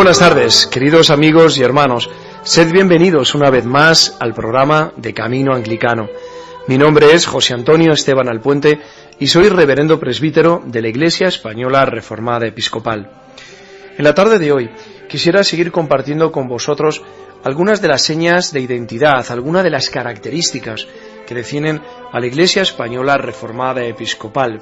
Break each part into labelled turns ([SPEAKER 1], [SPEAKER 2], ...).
[SPEAKER 1] buenas tardes, queridos amigos y hermanos. Sed bienvenidos una vez más al programa de Camino Anglicano. Mi nombre es José Antonio Esteban Alpuente y soy reverendo presbítero de la Iglesia Española Reformada Episcopal. En la tarde de hoy quisiera seguir compartiendo con vosotros algunas de las señas de identidad, algunas de las características que definen a la Iglesia Española Reformada Episcopal.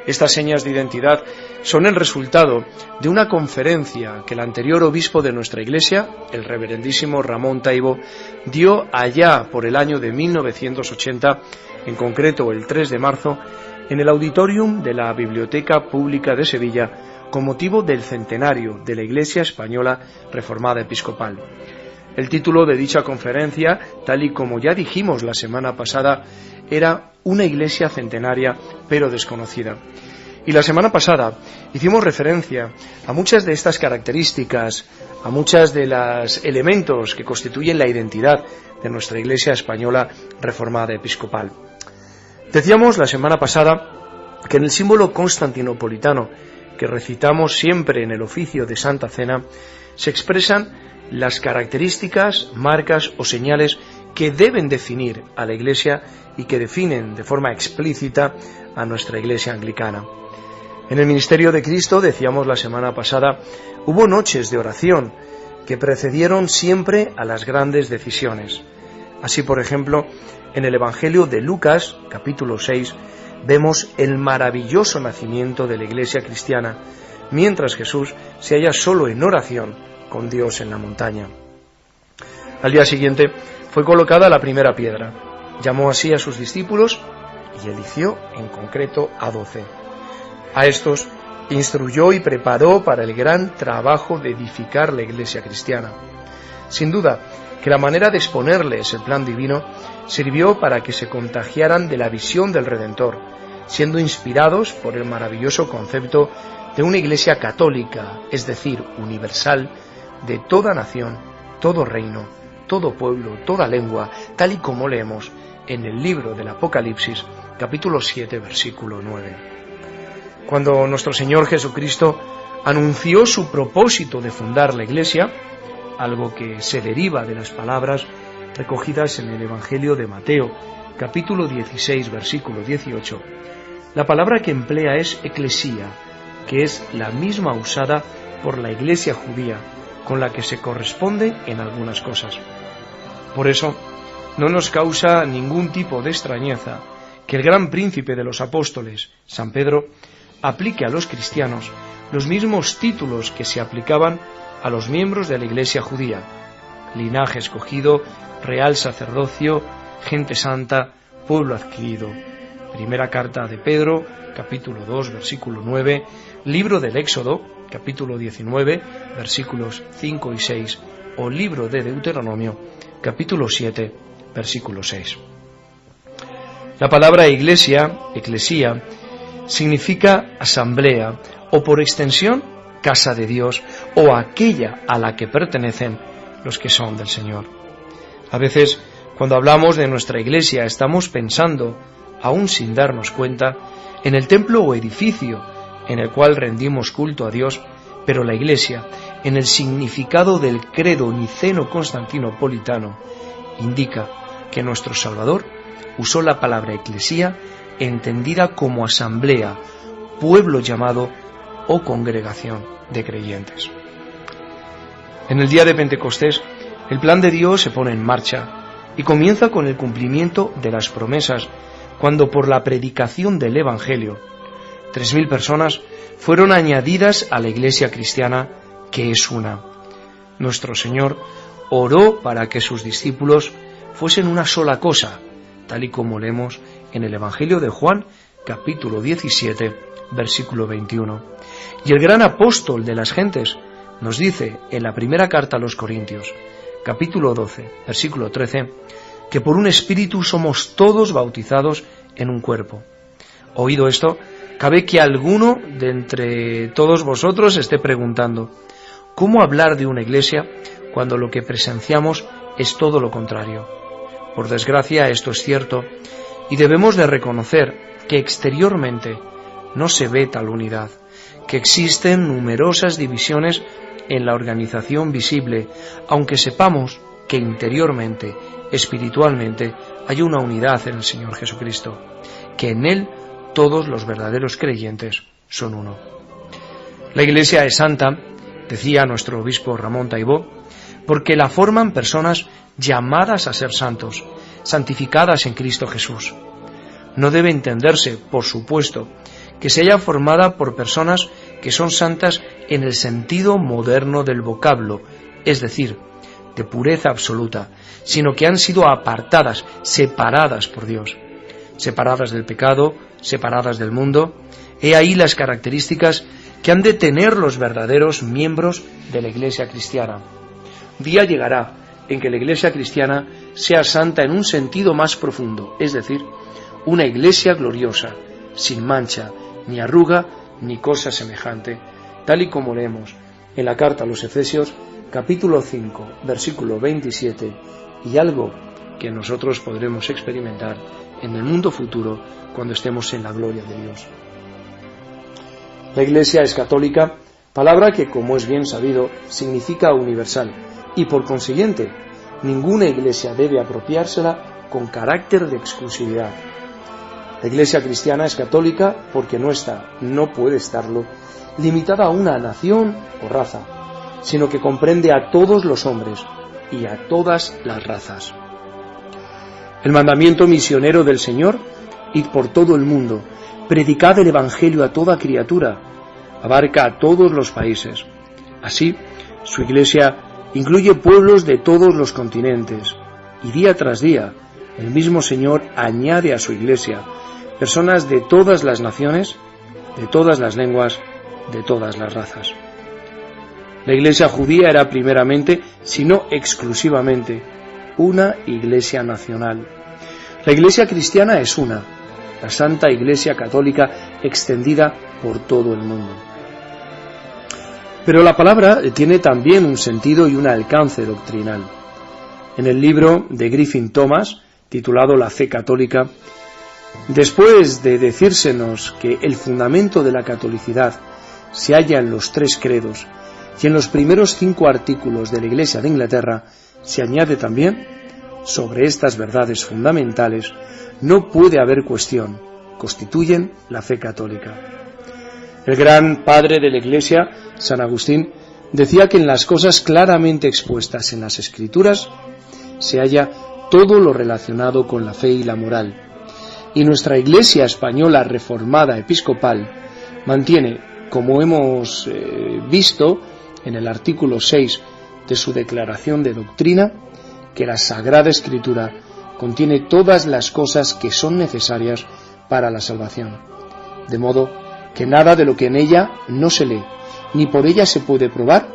[SPEAKER 1] Estas señas de identidad son el resultado de una conferencia que el anterior obispo de nuestra Iglesia, el reverendísimo Ramón Taibo, dio allá por el año de 1980, en concreto el 3 de marzo, en el auditorium de la Biblioteca Pública de Sevilla, con motivo del centenario de la Iglesia Española Reformada Episcopal. El título de dicha conferencia, tal y como ya dijimos la semana pasada, era Una Iglesia centenaria pero desconocida. Y la semana pasada hicimos referencia a muchas de estas características, a muchas de los elementos que constituyen la identidad de nuestra Iglesia Española Reformada Episcopal. Decíamos la semana pasada que en el símbolo constantinopolitano que recitamos siempre en el oficio de Santa Cena se expresan las características, marcas o señales que deben definir a la Iglesia y que definen de forma explícita a nuestra Iglesia anglicana. En el ministerio de Cristo, decíamos la semana pasada, hubo noches de oración que precedieron siempre a las grandes decisiones. Así, por ejemplo, en el Evangelio de Lucas, capítulo 6, vemos el maravilloso nacimiento de la Iglesia cristiana, mientras Jesús se halla solo en oración con Dios en la montaña. Al día siguiente fue colocada la primera piedra. Llamó así a sus discípulos y eligió en concreto a 12. A estos instruyó y preparó para el gran trabajo de edificar la Iglesia cristiana. Sin duda que la manera de exponerles el plan divino sirvió para que se contagiaran de la visión del Redentor, siendo inspirados por el maravilloso concepto de una Iglesia católica, es decir, universal, de toda nación, todo reino, todo pueblo, toda lengua, tal y como leemos en el libro del Apocalipsis, capítulo 7, versículo 9. Cuando nuestro Señor Jesucristo anunció su propósito de fundar la Iglesia, algo que se deriva de las palabras recogidas en el Evangelio de Mateo, capítulo 16, versículo 18, la palabra que emplea es eclesía, que es la misma usada por la Iglesia judía, con la que se corresponde en algunas cosas. Por eso, no nos causa ningún tipo de extrañeza que el gran príncipe de los apóstoles, San Pedro, aplique a los cristianos los mismos títulos que se aplicaban a los miembros de la Iglesia judía: linaje escogido, real sacerdocio, gente santa, pueblo adquirido. Primera carta de Pedro, capítulo 2, versículo 9, libro del Éxodo, capítulo 19, versículos 5 y 6, o libro de Deuteronomio, capítulo 7, versículo 6. La palabra iglesia, eclesía, significa asamblea, o por extensión, casa de Dios, o aquella a la que pertenecen los que son del Señor. A veces, cuando hablamos de nuestra iglesia, estamos pensando, aún sin darnos cuenta, en el templo o edificio en el cual rendimos culto a Dios, pero la iglesia, en el significado del credo niceno-constantinopolitano, indica que nuestro Salvador usó la palabra eclesía entendida como asamblea, pueblo llamado o congregación de creyentes. En el día de Pentecostés, el plan de Dios se pone en marcha y comienza con el cumplimiento de las promesas, cuando por la predicación del Evangelio, 3.000 personas fueron añadidas a la Iglesia cristiana, que es una. Nuestro Señor oró para que sus discípulos fuesen una sola cosa, tal y como leemos en el Evangelio de Juan, capítulo 17, versículo 21. Y el gran apóstol de las gentes nos dice en la primera carta a los Corintios, capítulo 12, versículo 13, que por un espíritu somos todos bautizados en un cuerpo. Oído esto, cabe que alguno de entre todos vosotros esté preguntando: ¿cómo hablar de una iglesia cuando lo que presenciamos es todo lo contrario? Por desgracia, esto es cierto, y debemos de reconocer que exteriormente no se ve tal unidad, que existen numerosas divisiones en la organización visible, aunque sepamos que interiormente, espiritualmente, hay una unidad en el Señor Jesucristo, que en Él todos los verdaderos creyentes son uno. La Iglesia es santa, decía nuestro obispo Ramón Taibó, porque la forman personas llamadas a ser santos, santificadas en Cristo Jesús. No debe entenderse, por supuesto, que se haya formada por personas que son santas en el sentido moderno del vocablo, es decir, de pureza absoluta, sino que han sido apartadas, separadas por Dios, separadas del pecado, separadas del mundo. He ahí las características que han de tener los verdaderos miembros de la Iglesia cristiana. Día llegará en que la Iglesia cristiana sea santa en un sentido más profundo, es decir, una Iglesia gloriosa, sin mancha, ni arruga, ni cosa semejante, tal y como leemos en la carta a los Efesios, capítulo 5, versículo 27, y algo que nosotros podremos experimentar en el mundo futuro cuando estemos en la gloria de Dios. La Iglesia es católica, palabra que, como es bien sabido, significa universal, y por consiguiente, ninguna Iglesia debe apropiársela con carácter de exclusividad. La Iglesia cristiana es católica porque no puede estarlo, limitada a una nación o raza, sino que comprende a todos los hombres y a todas las razas. El mandamiento misionero del Señor, id por todo el mundo, predicad el Evangelio a toda criatura, abarca a todos los países. Así, su Iglesia incluye pueblos de todos los continentes, y día tras día, el mismo Señor añade a su Iglesia personas de todas las naciones, de todas las lenguas, de todas las razas. La Iglesia judía era primeramente, si no exclusivamente, una Iglesia nacional. La Iglesia cristiana es una, la Santa Iglesia Católica extendida por todo el mundo. Pero la palabra tiene también un sentido y un alcance doctrinal. En el libro de Griffin Thomas, titulado La fe católica, después de decírsenos que el fundamento de la catolicidad se halla en los 3 credos y en los primeros 5 artículos de la Iglesia de Inglaterra, se añade también, sobre estas verdades fundamentales no puede haber cuestión, constituyen la fe católica. El gran padre de la Iglesia, San Agustín, decía que en las cosas claramente expuestas en las Escrituras se halla todo lo relacionado con la fe y la moral. Y nuestra Iglesia española reformada episcopal mantiene, como hemos visto en el artículo 6 de su declaración de doctrina, que la Sagrada Escritura contiene todas las cosas que son necesarias para la salvación, de modo que nada de lo que en ella no se lee, ni por ella se puede probar,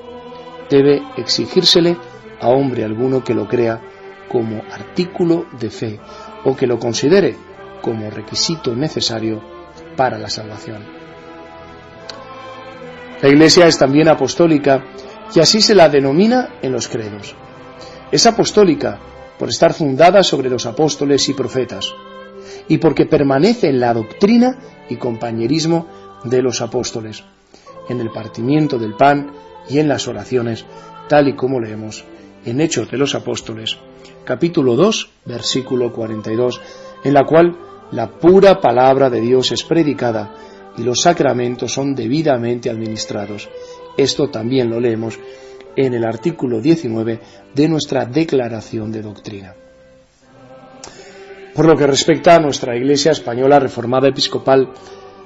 [SPEAKER 1] debe exigírsele a hombre alguno que lo crea como artículo de fe o que lo considere como requisito necesario para la salvación. La Iglesia es también apostólica y así se la denomina en los credos. Es apostólica por estar fundada sobre los apóstoles y profetas y porque permanece en la doctrina y compañerismo de los apóstoles, en el partimiento del pan y en las oraciones, tal y como leemos en Hechos de los Apóstoles, capítulo 2, versículo 42, en la cual la pura palabra de Dios es predicada y los sacramentos son debidamente administrados. Esto también lo leemos en el artículo 19 de nuestra declaración de doctrina. Por lo que respecta a nuestra Iglesia española reformada episcopal,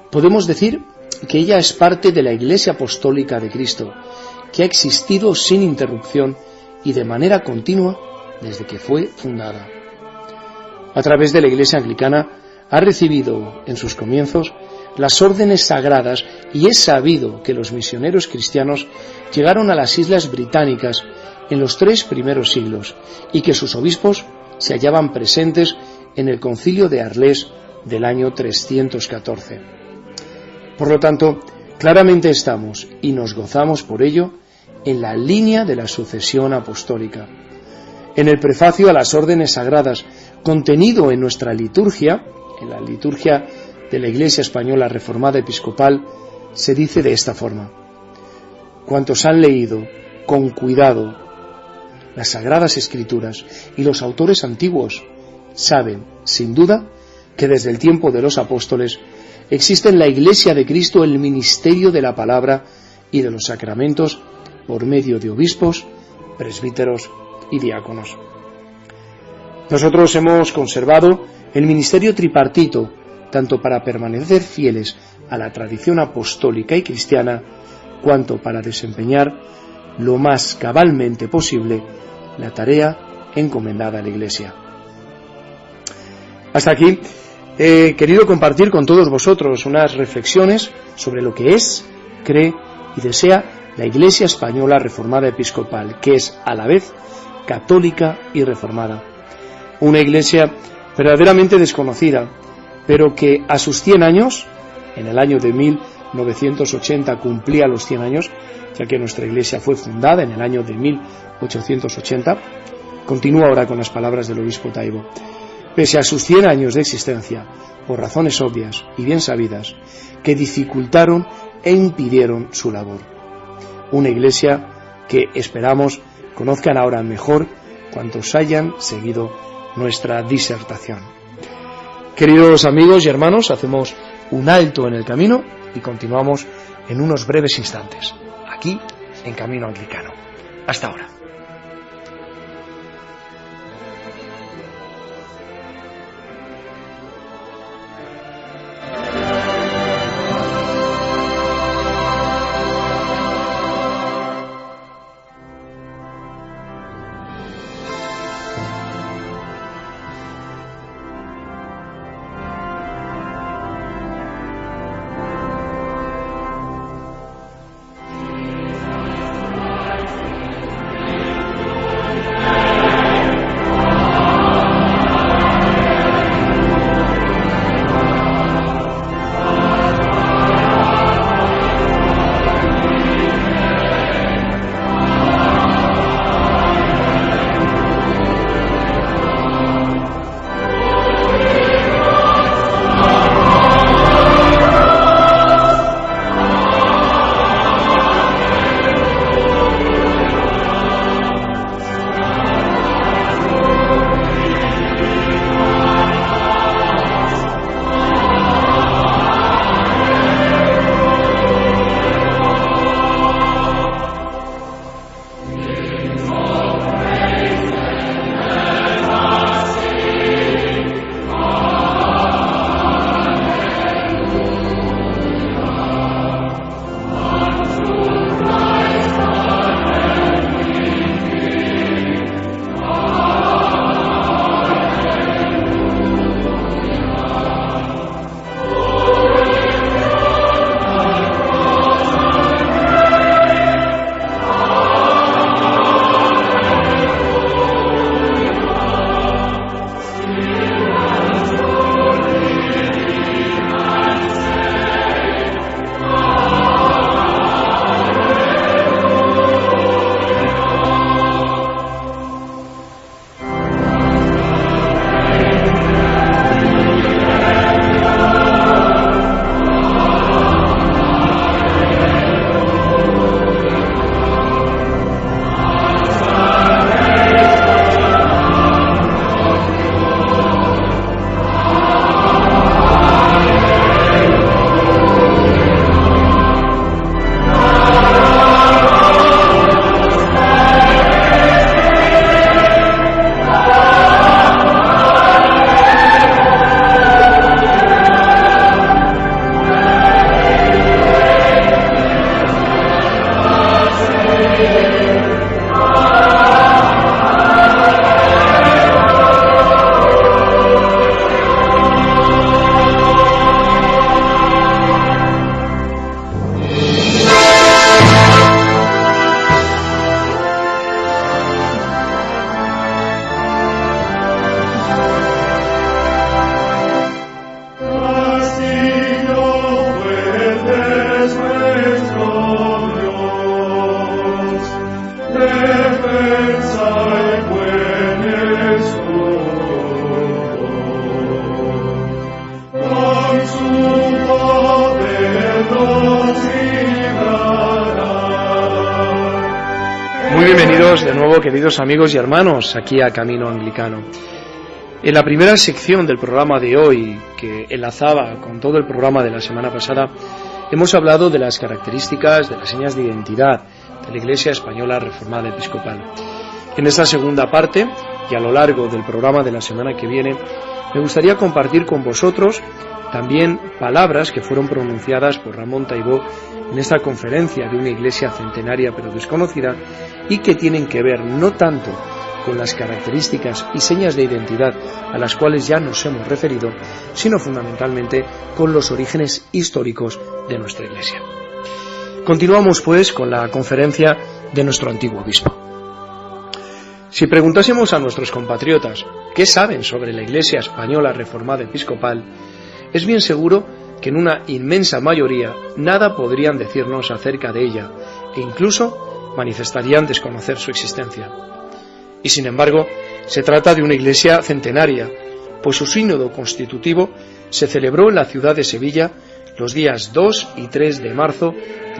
[SPEAKER 1] podemos decir que ella es parte de la Iglesia apostólica de Cristo, que ha existido sin interrupción y de manera continua desde que fue fundada. A través de la Iglesia anglicana ha recibido en sus comienzos las órdenes sagradas y es sabido que los misioneros cristianos llegaron a las Islas Británicas en los 3 primeros siglos y que sus obispos se hallaban presentes en el Concilio de Arles del año 314. Por lo tanto, claramente estamos, y nos gozamos por ello, en la línea de la sucesión apostólica. En el prefacio a las órdenes sagradas, contenido en nuestra liturgia, en la liturgia de la Iglesia española reformada episcopal, se dice de esta forma: Cuantos han leído con cuidado las Sagradas Escrituras y los autores antiguos saben, sin duda, que desde el tiempo de los apóstoles existe en la Iglesia de Cristo el ministerio de la palabra y de los sacramentos por medio de obispos, presbíteros y diáconos. Nosotros hemos conservado el ministerio tripartito, tanto para permanecer fieles a la tradición apostólica y cristiana, cuanto para desempeñar lo más cabalmente posible la tarea encomendada a la Iglesia. Hasta aquí he querido compartir con todos vosotros unas reflexiones sobre lo que es, cree y desea la Iglesia Española Reformada Episcopal, que es a la vez católica y reformada. Una Iglesia verdaderamente desconocida, pero que a sus 100 años, en el año de 1980 cumplía los 100 años, ya que nuestra Iglesia fue fundada en el año de 1880, continúa ahora con las palabras del obispo Taibo. Pese a sus 100 años de existencia, por razones obvias y bien sabidas, que dificultaron e impidieron su labor. Una Iglesia que esperamos conozcan ahora mejor cuantos hayan seguido nuestra disertación. Queridos amigos y hermanos, hacemos un alto en el camino y continuamos en unos breves instantes, aquí en Camino Anglicano. Hasta ahora. Muy bienvenidos de nuevo, queridos amigos y hermanos, aquí a Camino Anglicano. En la primera sección del programa de hoy, que enlazaba con todo el programa de la semana pasada, hemos hablado de las características, de las señas de identidad de la Iglesia Española Reformada Episcopal. En esta segunda parte, y a lo largo del programa de la semana que viene, me gustaría compartir con vosotros también palabras que fueron pronunciadas por Ramón Taibó en esta conferencia de una iglesia centenaria pero desconocida y que tienen que ver no tanto con las características y señas de identidad a las cuales ya nos hemos referido, sino fundamentalmente con los orígenes históricos de nuestra iglesia. Continuamos pues con la conferencia de nuestro antiguo obispo. Si preguntásemos a nuestros compatriotas qué saben sobre la Iglesia Española Reformada Episcopal, es bien seguro que en una inmensa mayoría nada podrían decirnos acerca de ella e incluso manifestarían desconocer su existencia. Y sin embargo, se trata de una iglesia centenaria, pues su sínodo constitutivo se celebró en la ciudad de Sevilla los días 2 y 3 de marzo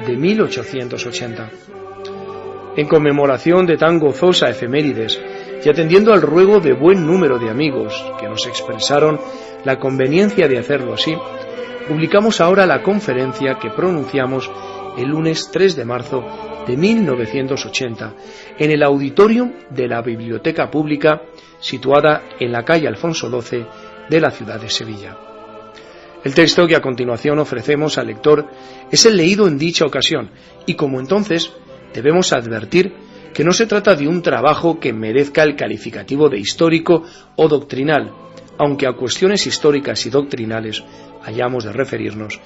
[SPEAKER 1] de 1880. En conmemoración de tan gozosa efemérides y atendiendo al ruego de buen número de amigos que nos expresaron la conveniencia de hacerlo así, publicamos ahora la conferencia que pronunciamos el lunes 3 de marzo de 1980 en el auditorio de la Biblioteca Pública situada en la calle Alfonso XII de la ciudad de Sevilla. El texto que a continuación ofrecemos al lector es el leído en dicha ocasión y como entonces debemos advertir que no se trata de un trabajo que merezca el calificativo de histórico o doctrinal, aunque a cuestiones históricas y doctrinales hayamos de referirnos,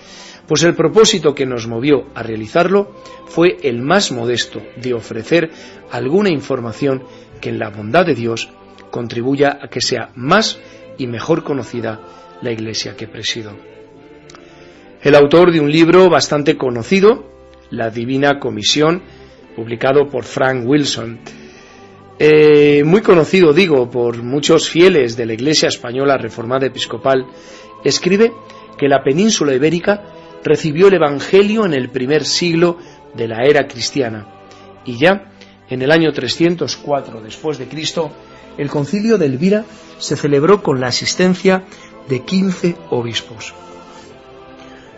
[SPEAKER 1] pues el propósito que nos movió a realizarlo fue el más modesto de ofrecer alguna información que en la bondad de Dios contribuya a que sea más y mejor conocida la Iglesia que presido. El autor de un libro bastante conocido, La Divina Comisión, publicado por Frank Wilson, muy conocido, por muchos fieles de la Iglesia Española Reformada Episcopal, escribe que la península ibérica recibió el Evangelio en el primer siglo de la era cristiana y ya en el año 304 después de Cristo el concilio de Elvira se celebró con la asistencia de 15 obispos.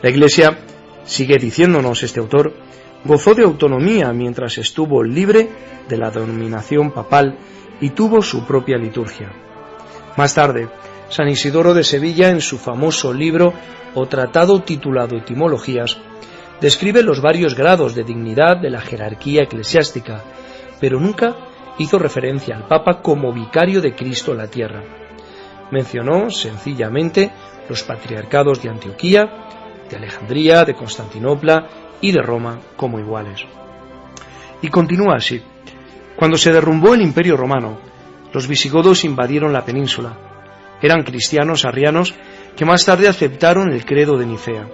[SPEAKER 1] La Iglesia, sigue diciéndonos este autor, gozó de autonomía mientras estuvo libre de la dominación papal y tuvo su propia liturgia. Más tarde, San Isidoro de Sevilla, en su famoso libro o tratado titulado Etimologías, describe los varios grados de dignidad de la jerarquía eclesiástica, pero nunca hizo referencia al Papa como vicario de Cristo en la tierra. Mencionó sencillamente los patriarcados de Antioquía, de Alejandría, de Constantinopla y de Roma como iguales. Y continúa así. Cuando se derrumbó el Imperio Romano, los visigodos invadieron la península. Eran cristianos arrianos que más tarde aceptaron el credo de Nicea.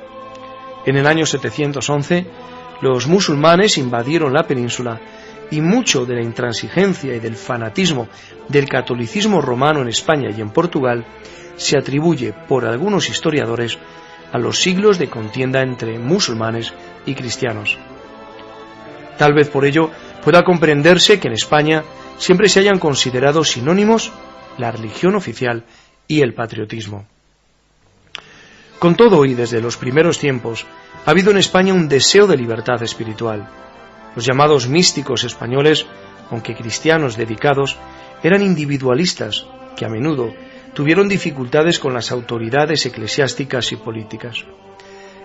[SPEAKER 1] En el año 711, los musulmanes invadieron la península y mucho de la intransigencia y del fanatismo del catolicismo romano en España y en Portugal se atribuye por algunos historiadores a los siglos de contienda entre musulmanes y cristianos. Tal vez por ello pueda comprenderse que en España siempre se hayan considerado sinónimos la religión oficial y el patriotismo. Con todo y desde los primeros tiempos ha habido en España un deseo de libertad espiritual. Los llamados místicos españoles, aunque cristianos dedicados, eran individualistas que a menudo tuvieron dificultades con las autoridades eclesiásticas y políticas.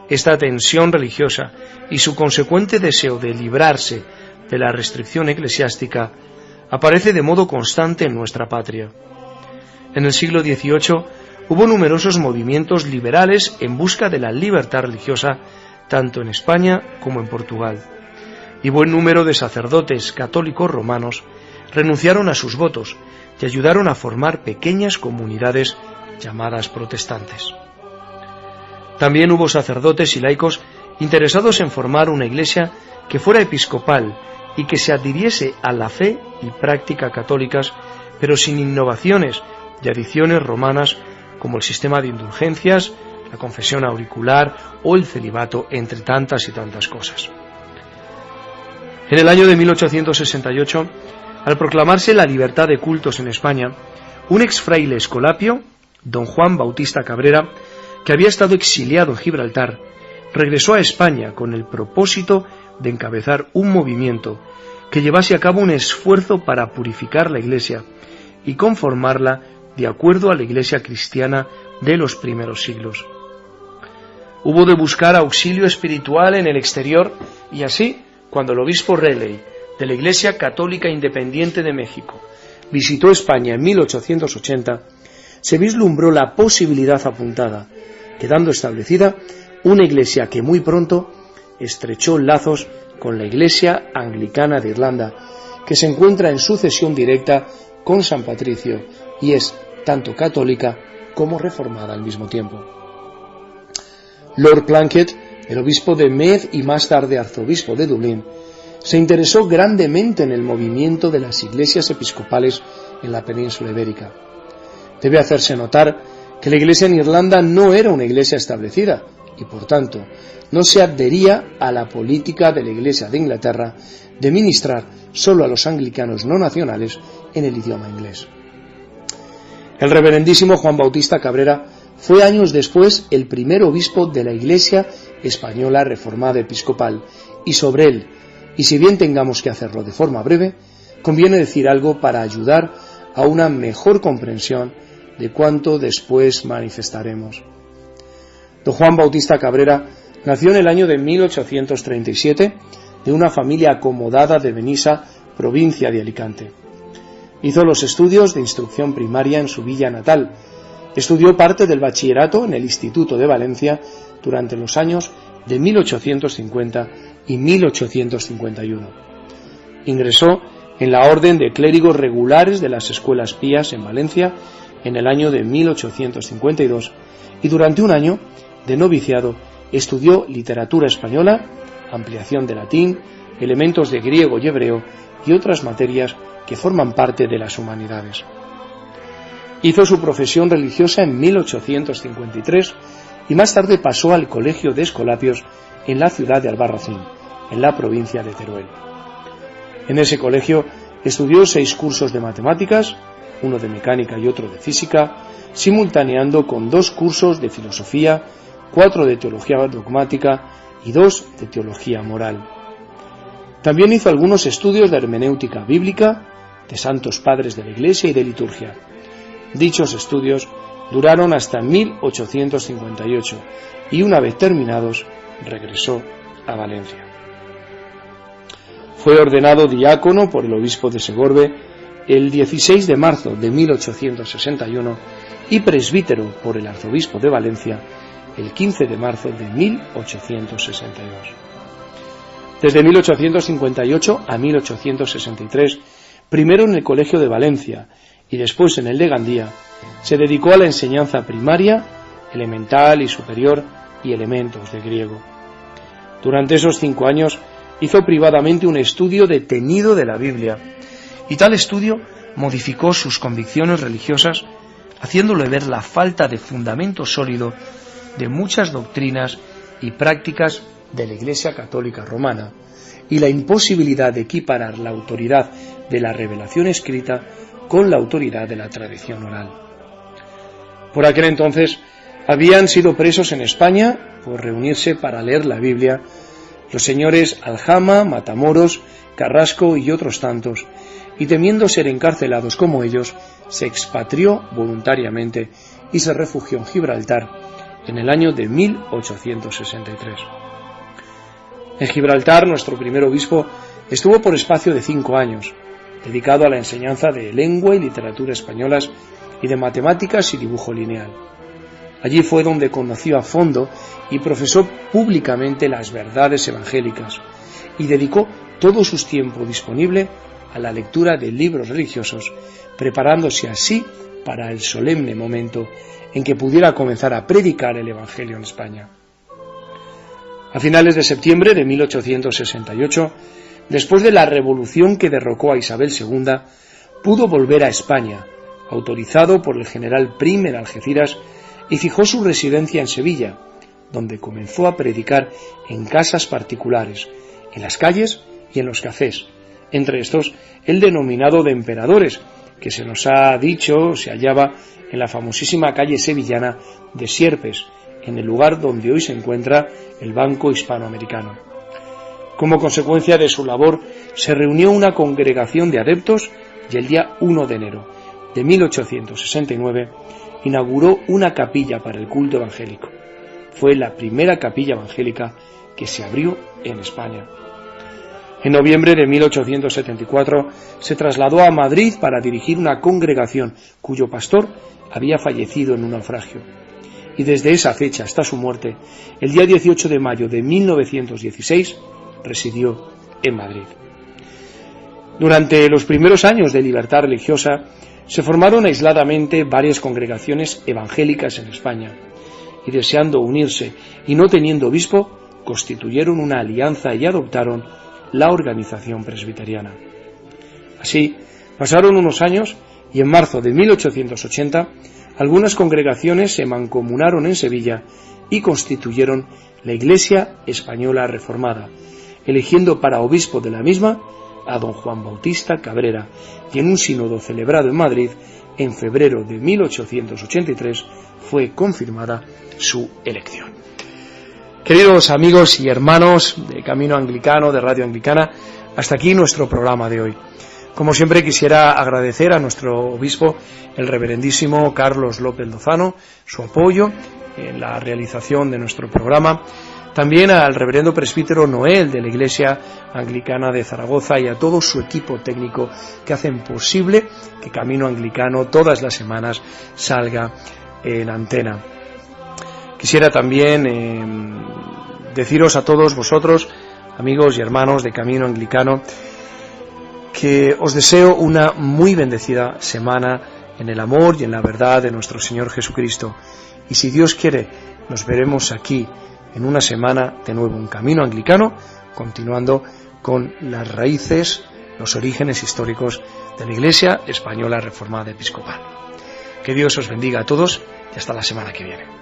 [SPEAKER 1] Esta tensión religiosa y su consecuente deseo de librarse de la restricción eclesiástica aparece de modo constante en nuestra patria. En el siglo XVIII hubo numerosos movimientos liberales en busca de la libertad religiosa tanto en España como en Portugal, y buen número de sacerdotes católicos romanos renunciaron a sus votos y ayudaron a formar pequeñas comunidades llamadas protestantes. También hubo sacerdotes y laicos interesados en formar una iglesia que fuera episcopal y que se adhiriese a la fe y práctica católicas, pero sin innovaciones y adiciones romanas como el sistema de indulgencias, la confesión auricular o el celibato, entre tantas y tantas cosas. En el año de 1868, al proclamarse la libertad de cultos en España, un ex fraile escolapio, don Juan Bautista Cabrera, que había estado exiliado en Gibraltar, regresó a España con el propósito de encabezar un movimiento que llevase a cabo un esfuerzo para purificar la Iglesia y conformarla de acuerdo a la Iglesia cristiana de los primeros siglos. Hubo de buscar auxilio espiritual en el exterior y así, cuando el obispo Raleigh, de la Iglesia Católica Independiente de México, visitó España en 1880, se vislumbró la posibilidad apuntada, quedando establecida una Iglesia que muy pronto estrechó lazos con la Iglesia Anglicana de Irlanda, que se encuentra en sucesión directa con San Patricio y es tanto católica como reformada al mismo tiempo. Lord Plunkett, el obispo de Meath y más tarde arzobispo de Dublín, se interesó grandemente en el movimiento de las iglesias episcopales en la península ibérica. Debe hacerse notar que la Iglesia en Irlanda no era una iglesia establecida y, por tanto, no se adhería a la política de la Iglesia de Inglaterra de ministrar solo a los anglicanos no nacionales en el idioma inglés. El reverendísimo Juan Bautista Cabrera fue años después el primer obispo de la Iglesia española reformada episcopal y sobre él, y si bien tengamos que hacerlo de forma breve, conviene decir algo para ayudar a una mejor comprensión de cuanto después manifestaremos. Don Juan Bautista Cabrera nació en el año de 1837 de una familia acomodada de Benissa, provincia de Alicante. Hizo los estudios de instrucción primaria en su villa natal. Estudió parte del bachillerato en el Instituto de Valencia durante los años de 1850 y 1851. Ingresó en la Orden de Clérigos Regulares de las Escuelas Pías en Valencia en el año de 1852 y durante un año de noviciado estudió literatura española, ampliación de latín, elementos de griego y hebreo y otras materias que forman parte de las humanidades. Hizo su profesión religiosa en 1853 y más tarde pasó al Colegio de Escolapios en la ciudad de Albarracín, en la provincia de Teruel. En ese colegio estudió 6 cursos de matemáticas, uno de mecánica y otro de física, simultaneando con 2 cursos de filosofía, 4 de teología dogmática y 2 de teología moral. También hizo algunos estudios de hermenéutica bíblica, de santos padres de la Iglesia y de liturgia. Dichos estudios duraron hasta 1858 y una vez terminados regresó a Valencia. Fue ordenado diácono por el obispo de Segorbe el 16 de marzo de 1861 y presbítero por el arzobispo de Valencia el 15 de marzo de 1862. Desde 1858 a 1863, primero en el Colegio de Valencia y después en el de Gandía, se dedicó a la enseñanza primaria, elemental y superior y elementos de griego. Durante esos 5 años hizo privadamente un estudio detenido de la Biblia, y tal estudio modificó sus convicciones religiosas, haciéndole ver la falta de fundamento sólido de muchas doctrinas y prácticas de la Iglesia Católica Romana, y la imposibilidad de equiparar la autoridad de la revelación escrita con la autoridad de la tradición oral. Por aquel entonces habían sido presos en España por reunirse para leer la Biblia los señores Aljama, Matamoros, Carrasco y otros tantos, y temiendo ser encarcelados como ellos, se expatrió voluntariamente y se refugió en Gibraltar en el año de 1863. En Gibraltar, nuestro primer obispo estuvo por espacio de 5 años, dedicado a la enseñanza de lengua y literatura españolas y de matemáticas y dibujo lineal. Allí fue donde conoció a fondo y profesó públicamente las verdades evangélicas y dedicó todo su tiempo disponible a la lectura de libros religiosos, preparándose así para el solemne momento en que pudiera comenzar a predicar el Evangelio en España. A finales de septiembre de 1868, después de la revolución que derrocó a Isabel II, pudo volver a España, autorizado por el general Prim en Algeciras, y fijó su residencia en Sevilla, donde comenzó a predicar en casas particulares, en las calles y en los cafés, entre estos el denominado de Emperadores, que se nos ha dicho se hallaba en la famosísima calle sevillana de Sierpes, en el lugar donde hoy se encuentra el Banco Hispanoamericano. Como consecuencia de su labor, se reunió una congregación de adeptos y el día 1 de enero de 1869 inauguró una capilla para el culto evangélico. Fue la primera capilla evangélica que se abrió en España. En noviembre de 1874 se trasladó a Madrid para dirigir una congregación cuyo pastor había fallecido en un naufragio. Y desde esa fecha hasta su muerte, el día 18 de mayo de 1916, residió en Madrid. Durante los primeros años de libertad religiosa, se formaron aisladamente varias congregaciones evangélicas en España, y deseando unirse y no teniendo obispo, constituyeron una alianza y adoptaron la organización presbiteriana. Así, pasaron unos años y en marzo de 1880, algunas congregaciones se mancomunaron en Sevilla y constituyeron la Iglesia Española Reformada, eligiendo para obispo de la misma a don Juan Bautista Cabrera, y en un sínodo celebrado en Madrid en febrero de 1883 fue confirmada su elección. Queridos amigos y hermanos de Camino Anglicano, de Radio Anglicana, hasta aquí nuestro programa de hoy. Como siempre quisiera agradecer a nuestro obispo, el reverendísimo Carlos López Lozano, su apoyo en la realización de nuestro programa. También al reverendo presbítero Noel de la Iglesia Anglicana de Zaragoza y a todo su equipo técnico que hacen posible que Camino Anglicano todas las semanas salga en antena. Quisiera también deciros a todos vosotros, amigos y hermanos de Camino Anglicano, que os deseo una muy bendecida semana en el amor y en la verdad de nuestro Señor Jesucristo. Y si Dios quiere, nos veremos aquí en una semana de nuevo en Camino Anglicano, continuando con las raíces, los orígenes históricos de la Iglesia Española Reformada Episcopal. Que Dios os bendiga a todos y hasta la semana que viene.